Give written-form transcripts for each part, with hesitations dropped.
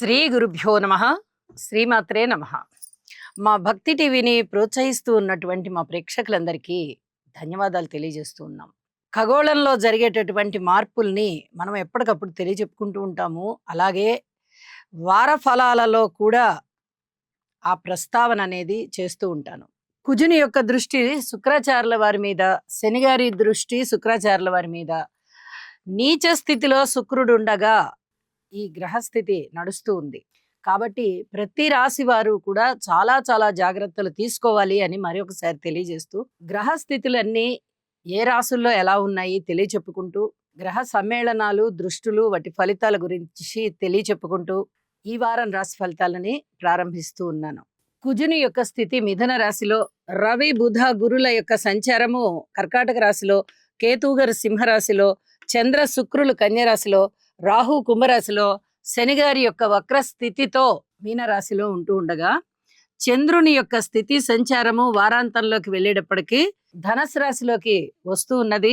శ్రీ గురుభ్యో నమ. శ్రీమాత్రే నమ. మా భక్తి టీవీని ప్రోత్సహిస్తూ ఉన్నటువంటి మా ప్రేక్షకులందరికీ ధన్యవాదాలు తెలియజేస్తూ ఉన్నాం. ఖగోళంలో జరిగేటటువంటి మార్పుల్ని మనం ఎప్పటికప్పుడు తెలియజెప్పుకుంటూ ఉంటాము. అలాగే వార ఫలాలలో కూడా ఆ ప్రస్తావన అనేది చేస్తూ ఉంటాను. కుజుని యొక్క దృష్టి శుక్రాచార్యుల వారి మీద, శనిగారి దృష్టి శుక్రాచార్యుల వారి మీద, నీచ స్థితిలో శుక్రుడు ఉండగా ఈ గ్రహస్థితి నడుస్తూ ఉంది. కాబట్టి ప్రతి రాశి వారు కూడా చాలా చాలా జాగ్రత్తలు తీసుకోవాలి అని మరొకసారి తెలియజేస్తూ, గ్రహస్థితులన్నీ ఏ రాసుల్లో ఎలా ఉన్నాయి తెలియచెప్పుకుంటూ, గ్రహ సమ్మేళనాలు, దృష్టులు, వాటి ఫలితాల గురించి తెలియచెప్పుకుంటూ ఈ వారం రాశి ఫలితాలని ప్రారంభిస్తూ ఉన్నాను. కుజుని యొక్క స్థితి మిథున రాశిలో, రవి బుధ గురుల యొక్క సంచారము కర్కాటక రాశిలో, కేతువు గారు సింహరాశిలో, చంద్ర శుక్రులు కన్యరాశిలో, రాహు కుంభరాశిలో, శనిగారి యొక్క వక్ర స్థితితో మీనరాశిలో ఉంటూ ఉండగా, చంద్రుని యొక్క స్థితి సంచారము వారాంతంలోకి వెళ్ళేటప్పటికీ ధనస్సు రాశిలోకి వస్తూ ఉన్నది.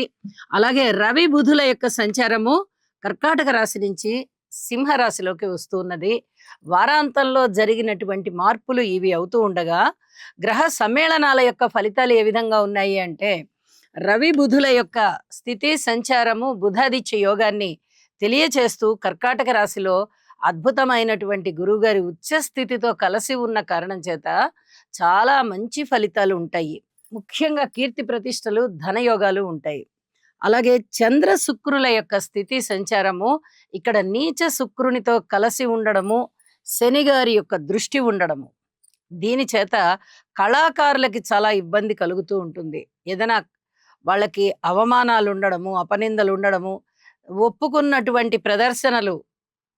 అలాగే రవి బుధుల యొక్క సంచారము కర్కాటక రాశి నుంచి సింహరాశిలోకి వస్తూ ఉన్నది. వారాంతంలో జరిగినటువంటి మార్పులు ఇవి అవుతూ ఉండగా, గ్రహ సమ్మేళనాల యొక్క ఫలితాలు ఏ విధంగా ఉన్నాయి అంటే, రవి బుధుల యొక్క స్థితి సంచారము బుధాదిత్య యోగాన్ని తెలియచేస్తూ కర్కాటక రాశిలో అద్భుతమైనటువంటి గురువుగారి ఉచ్చ స్థితితో కలిసి ఉన్న కారణం చేత చాలా మంచి ఫలితాలు ఉంటాయి. ముఖ్యంగా కీర్తి ప్రతిష్టలు, ధనయోగాలు ఉంటాయి. అలాగే చంద్ర శుక్రుల యొక్క స్థితి సంచారము ఇక్కడ నీచ శుక్రునితో కలిసి ఉండడము, శనిగారి యొక్క దృష్టి ఉండడము, దీని చేత కళాకారులకి చాలా ఇబ్బంది కలుగుతూ ఉంటుంది. ఏదైనా వాళ్ళకి అవమానాలు ఉండడము, అపనిందలు ఉండడము, ఒప్పుకున్నటువంటి ప్రదర్శనలు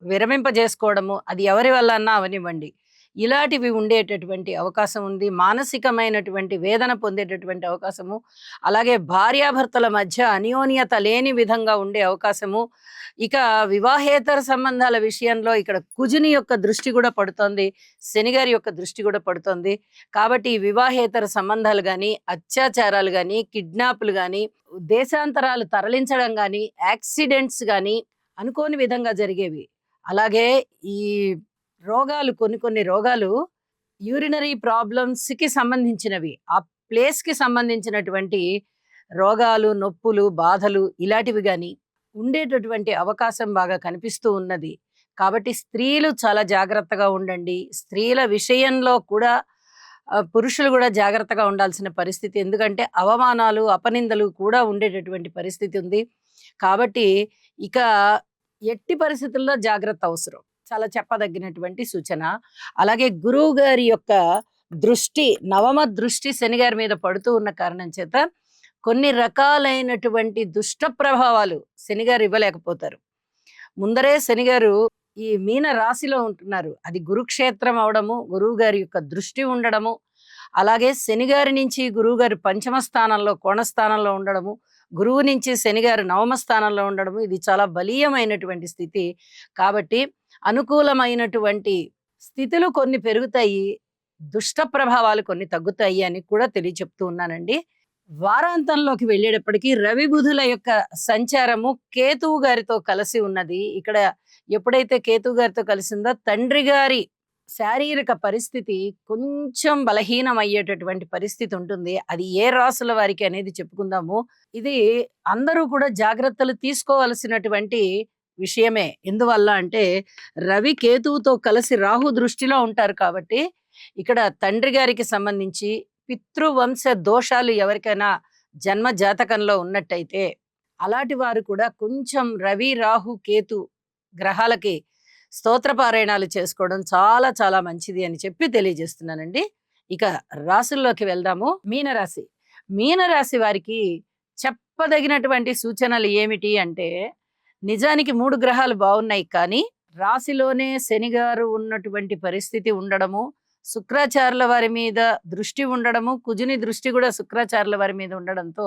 విరమింపజేసుకోవడము, అది ఎవరి వల్ల అన్నా అవనివ్వండి, ఇలాంటివి ఉండేటటువంటి అవకాశం ఉంది. మానసికమైనటువంటి వేదన పొందేటటువంటి అవకాశము, అలాగే భార్యాభర్తల మధ్య అన్యోన్యత లేని విధంగా ఉండే అవకాశము. ఇక వివాహేతర సంబంధాల విషయంలో ఇక్కడ కుజుని యొక్క దృష్టి కూడా పడుతోంది, శనిగారి యొక్క దృష్టి కూడా పడుతోంది. కాబట్టి వివాహేతర సంబంధాలు కానీ, అత్యాచారాలు కానీ, కిడ్నాప్లు కానీ, దేశాంతరాలు తరలించడం కానీ, యాక్సిడెంట్స్ కానీ అనుకోని విధంగా జరిగేవి. అలాగే ఈ రోగాలు, కొన్ని రోగాలు యూరినరీ ప్రాబ్లమ్స్కి సంబంధించినవి, ఆ ప్లేస్కి సంబంధించినటువంటి రోగాలు, నొప్పులు, బాధలు ఇలాంటివి కానీ ఉండేటటువంటి అవకాశం బాగా కనిపిస్తూ ఉన్నది. కాబట్టి స్త్రీలు చాలా జాగ్రత్తగా ఉండండి. స్త్రీల విషయంలో కూడా పురుషులు కూడా జాగ్రత్తగా ఉండాల్సిన పరిస్థితి. ఎందుకంటే అవమానాలు, అపనిందలు కూడా ఉండేటటువంటి పరిస్థితి ఉంది. కాబట్టి ఇక ఎట్టి పరిస్థితుల్లో జాగ్రత్త అవసరం, చాలా చెప్పదగినటువంటి సూచన. అలాగే గురువు గారి యొక్క దృష్టి, నవమ దృష్టి శనిగారి మీద పడుతూ ఉన్న కారణం చేత కొన్ని రకాలైనటువంటి దుష్ట ప్రభావాలు శనిగారు ఇవ్వలేకపోతారు. ముందరే శనిగారు ఈ మీన రాశిలో ఉంటున్నారు, అది గురుక్షేత్రం అవడము, గురువు గారి యొక్క దృష్టి ఉండడము, అలాగే శనిగారి నుంచి గురువు గారు పంచమ స్థానంలో, కోణస్థానంలో ఉండడము, గురువు నుంచి శనిగారు నవమ స్థానంలో ఉండడము, ఇది చాలా బలీయమైనటువంటి స్థితి. కాబట్టి అనుకూలమైనటువంటి స్థితులు కొన్ని పెరుగుతాయి, దుష్ట ప్రభావాలు కొన్ని తగ్గుతాయి అని కూడా తెలియచెప్తూ ఉన్నానండి. వారాంతంలోకి వెళ్ళేటప్పటికీ రవి బుధుల యొక్క సంచారము కేతువు గారితో కలిసి ఉన్నది. ఇక్కడ ఎప్పుడైతే కేతువు గారితో కలిసిందో తండ్రి గారి శారీరక పరిస్థితి కొంచెం బలహీనం అయ్యేటటువంటి పరిస్థితి ఉంటుంది. అది ఏ రాసుల వారికి అనేది చెప్పుకుందాము. ఇది అందరూ కూడా జాగ్రత్తలు తీసుకోవాల్సినటువంటి విషయమే. ఎందువల్ల అంటే రవి కేతువుతో కలిసి రాహు దృష్టిలో ఉంటారు. కాబట్టి ఇక్కడ తండ్రి గారికి సంబంధించి పితృవంశ దోషాలు ఎవరికైనా జన్మ జాతకంలో ఉన్నట్టయితే అలాంటి వారు కూడా కొంచెం రవి, రాహు, కేతు గ్రహాలకి స్తోత్రపారాయణాలు చేసుకోవడం చాలా చాలా మంచిది అని చెప్పి తెలియజేస్తున్నానండి. ఇక రాశుల్లోకి వెళ్దాము. మీనరాశి. మీనరాశి వారికి చెప్పదగినటువంటి సూచనలు ఏమిటి అంటే, నిజానికి 3 గ్రహాలు బాగున్నాయి, కానీ రాశిలోనే శనిగారు ఉన్నటువంటి పరిస్థితి ఉండడము, శుక్రాచార్యుల వారి మీద దృష్టి ఉండడము, కుజుని దృష్టి కూడా శుక్రాచార్యుల వారి మీద ఉండడంతో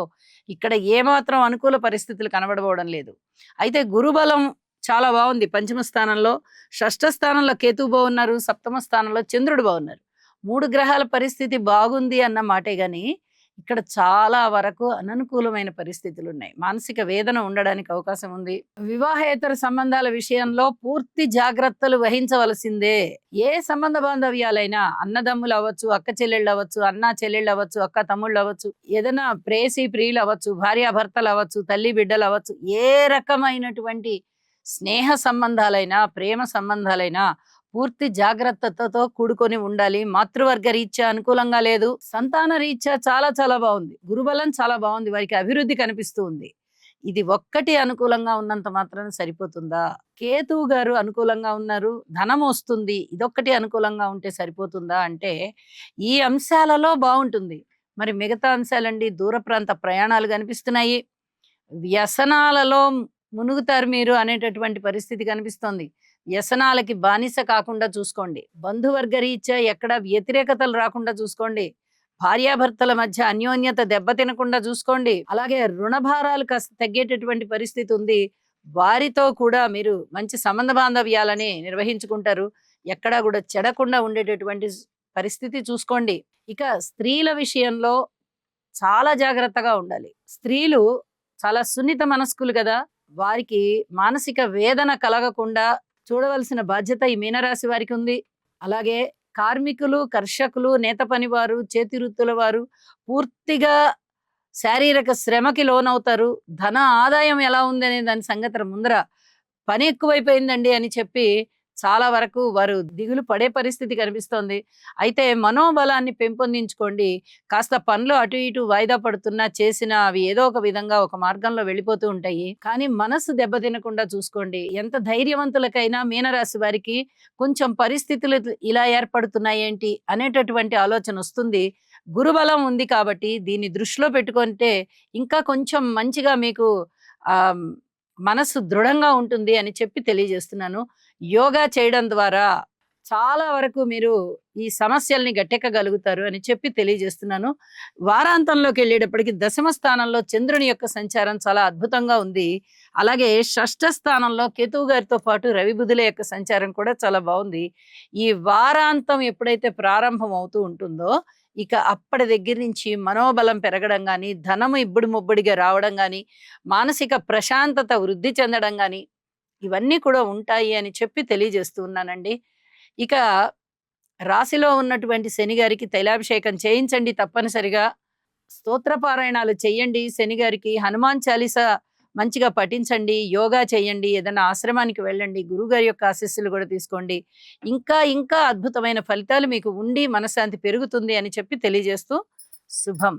ఇక్కడ ఏమాత్రం అనుకూల పరిస్థితులు కనబడబోవడం లేదు. అయితే గురుబలం చాలా బాగుంది. పంచమ స్థానంలో, షష్ఠ స్థానంలో కేతువు బాగున్నారు, సప్తమ స్థానంలో చంద్రుడు బాగున్నారు. 3 గ్రహాల పరిస్థితి బాగుంది అన్న మాటే గాని ఇక్కడ చాలా వరకు అననుకూలమైన పరిస్థితులున్నాయి. మానసిక వేదన ఉండడానికి అవకాశం ఉంది. వివాహేతర సంబంధాల విషయంలో పూర్తి జాగ్రత్తలు వహించవలసిందే. ఏ సంబంధ బాంధవ్యాలైనా అన్నదమ్ములవ్వచ్చు, అక్క చెల్లెళ్ళవ్వచ్చు, అన్నా చెల్లెళ్ళవ్వచ్చు, అక్క తమ్ముళ్ళవ్వచ్చు, ఏదైనా ప్రేయసి ప్రియులవ్వచ్చు, భార్యాభర్తలవ్వచ్చు, తల్లి బిడ్డలవ్వచ్చు, ఏ రకమైనటువంటి స్నేహ సంబంధాలైనా, ప్రేమ సంబంధాలైనా పూర్తి జాగ్రత్తతో కూడుకొని ఉండాలి. మాతృవర్గ రీత్యా అనుకూలంగా లేదు. సంతాన రీత్యా చాలా చాలా బాగుంది. గురుబలం చాలా బాగుంది. వారికి అభివృద్ధి కనిపిస్తూ ఉంది. ఇది ఒక్కటి అనుకూలంగా ఉన్నంత మాత్రాన సరిపోతుందా? కేతువు గారు అనుకూలంగా ఉన్నారు. ధనం వస్తుంది. ఇదొక్కటి అనుకూలంగా ఉంటే సరిపోతుందా అంటే ఈ అంశాలలో బాగుంటుంది. మరి మిగతా అంశాలండి, దూర ప్రాంత ప్రయాణాలు కనిపిస్తున్నాయి. వ్యసనాలలో మునుగుతారు మీరు అనేటటువంటి పరిస్థితి కనిపిస్తోంది. వ్యసనాలకి బానిస కాకుండా చూసుకోండి. బంధువర్గ రీత్యా ఎక్కడ వ్యతిరేకతలు రాకుండా చూసుకోండి. భార్యాభర్తల మధ్య అన్యోన్యత దెబ్బతినకుండా చూసుకోండి. అలాగే రుణభారాలు కాస్త తగ్గేటటువంటి పరిస్థితి ఉంది. వారితో కూడా మీరు మంచి సంబంధ బాంధవ్యాలని నిర్వహించుకుంటారు. ఎక్కడా కూడా చెడకుండా ఉండేటటువంటి పరిస్థితి చూసుకోండి. ఇక స్త్రీల విషయంలో చాలా జాగ్రత్తగా ఉండాలి. స్త్రీలు చాలా సున్నిత మనస్కులు కదా. వారికి మానసిక వేదన కలగకుండా చూడవలసిన బాధ్యత ఈ మీనరాశి వారికి ఉంది. అలాగే కార్మికులు, కర్షకులు, నేత పనివారు, చేతి వృత్తుల వారు పూర్తిగా శారీరక శ్రమకి లోనవుతారు. ధన ఆదాయం ఎలా ఉంది అనే దాని సంగతి ముందర పని ఎక్కువైపోయిందండి అని చెప్పి చాలా వరకు వారు దిగులు పడే పరిస్థితి కనిపిస్తోంది. అయితే మనోబలాన్ని పెంపొందించుకోండి. కాస్త పనులు అటు ఇటు వాయిదా పడుతున్నా చేసినా అవి ఏదో ఒక విధంగా ఒక మార్గంలో వెళ్ళిపోతూ ఉంటాయి. కానీ మనసు దెబ్బతినకుండా చూసుకోండి. ఎంత ధైర్యవంతులకైనా మీనరాశి వారికి కొంచెం పరిస్థితులు ఇలా ఏర్పడుతున్నాయి ఏంటి అనేటటువంటి ఆలోచన వస్తుంది. గురుబలం ఉంది కాబట్టి దీన్ని దృష్టిలో పెట్టుకుంటే ఇంకా కొంచెం మంచిగా మీకు ఆ మనసు దృఢంగా ఉంటుంది అని చెప్పి తెలియజేస్తున్నాను. యోగా చేయడం ద్వారా చాలా వరకు మీరు ఈ సమస్యల్ని గట్టెక్కగలుగుతారు అని చెప్పి తెలియజేస్తున్నాను. వారాంతంలోకి వెళ్ళేటప్పటికి దశమ స్థానంలో చంద్రుని యొక్క సంచారం చాలా అద్భుతంగా ఉంది. అలాగే షష్ఠ స్థానంలో కేతువు గారితో పాటు రవి బుధుల యొక్క సంచారం కూడా చాలా బాగుంది. ఈ వారాంతం ఎప్పుడైతే ప్రారంభం అవుతూ ఉంటుందో ఇక అప్పటి దగ్గర నుంచి మనోబలం పెరగడం కానీ, ధనము ఇబ్బడి ముబ్బడిగా రావడం కానీ, మానసిక ప్రశాంతత వృద్ధి చెందడం కానీ ఇవన్నీ కూడా ఉంటాయి అని చెప్పి తెలియజేస్తూ ఉన్నానండి. ఇక రాశిలో ఉన్నటువంటి శని గారికి తైలాభిషేకం చేయించండి తప్పనిసరిగా. స్తోత్ర పారాయణాలు చెయ్యండి. శని గారికి హనుమాన్ చాలీస మంచిగా పఠించండి. యోగా చేయండి. ఏదైనా ఆశ్రమానికి వెళ్ళండి. గురుగారి యొక్క ఆశీస్సులు కూడా తీసుకోండి. ఇంకా ఇంకా అద్భుతమైన ఫలితాలు మీకు ఉండి మనశ్శాంతి పెరుగుతుంది అని చెప్పి తెలియజేస్తూ శుభం.